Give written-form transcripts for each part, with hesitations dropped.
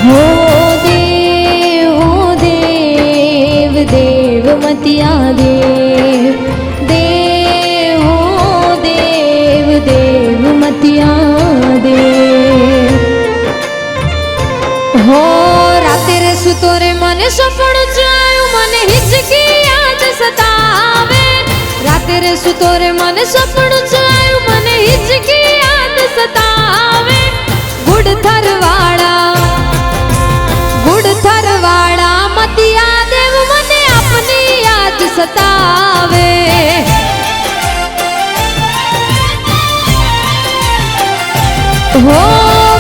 हो देव देव मतिया देव देव हो देव देव मतिया देव हो राते रे सुतो रे मने सपन जायो मने हिचकी याद सतावे राते रे सुतो रे मने सपन जायो मने हिचकी याद सतावे गुड़ थरवाड़ा मतिया देव मने अपनी याद सतावे हो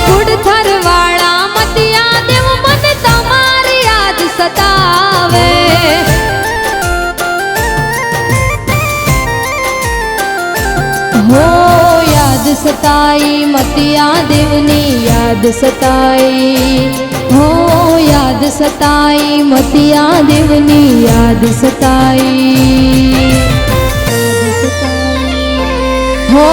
गुड़ थरवाड़ा मतिया देव मने तुम्हारी याद सतावे हो याद सताई मतिया देवनी याद सताई हो याद सताई मतिया देवनी याद सताई हो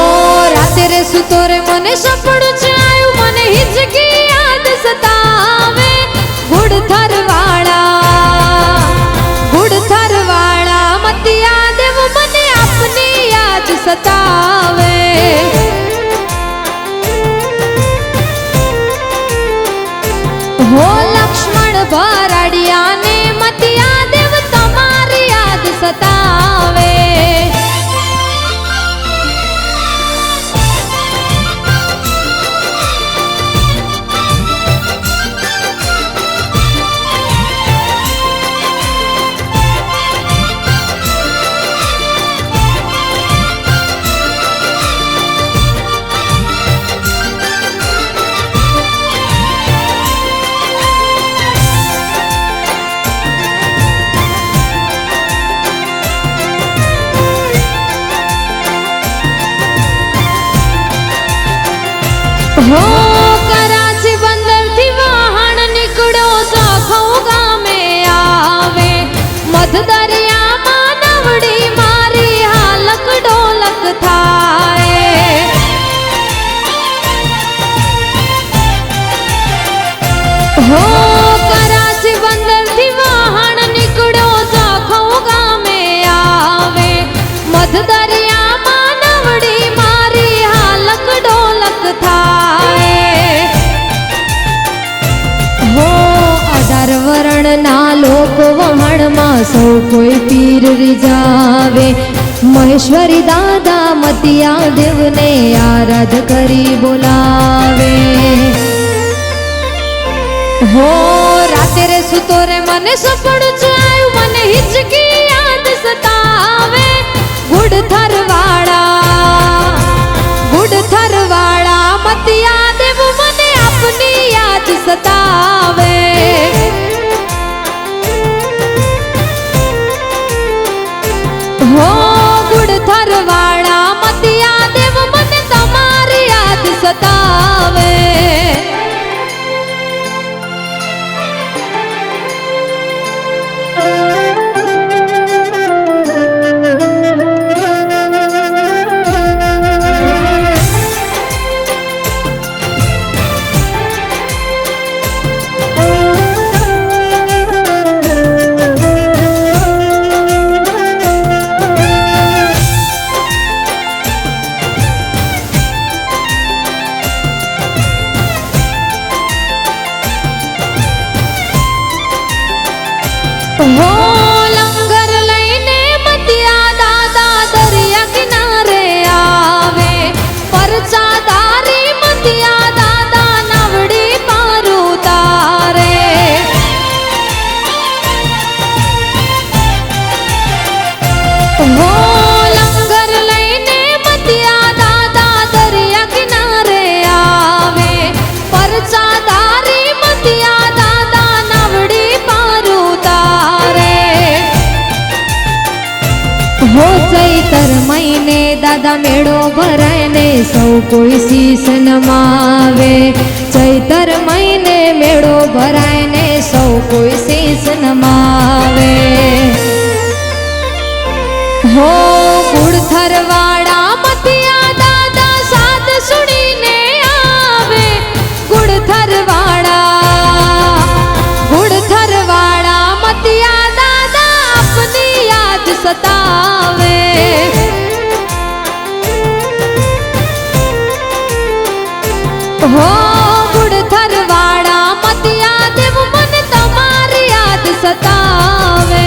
राते रे सुतो रे मने सपन जायो मने हिचकी याद सतावे गुड़ थरवाड़ा मतिया देव मने अपनी याद सतावे हो लक्ष्मण भराड़िया ने मतिया देव तुम्हारी याद सतावे हो कराची बंदर थी वाहन निकड़ो साखो गामे आवे मध दरिया मानवड़ी मारी हालक डोलक थाए हो कराची बंदर थी वाहन निकड़ो साखो गामे आवे मध दरिया मानवड़ी मारी हालक डोलक थाए वरण ना लोक वहण में सौ कोई पीर रिजावे महेश्वरी दादा मतिया देव ने आराध करी बोलावे हो राते रे सुतो रे मने सपन जायो मने हिचकी याद सतावे गुड़ थरवाड़ा मतिया देव मने अपनी याद सतावे हो गुड़ थरवाड़ा मतिया देव मने तुम्हारी याद सतावे દાદા મેળો ભરાય ને સૌ કોઈ શીશ નમાવે ચૈતર મહિને મેળો ભરાય ને સૌ કોઈ શીશ નમાવે હો ગુડથરવાડા મતિયા દાદા સાદ સુણીને આવે ગુડથરવાડા મતિયા દાદા આપની યાદ સતાવે હો ગુડથરવાડા મતિયા દેવ મને તમારી યાદ સતાવે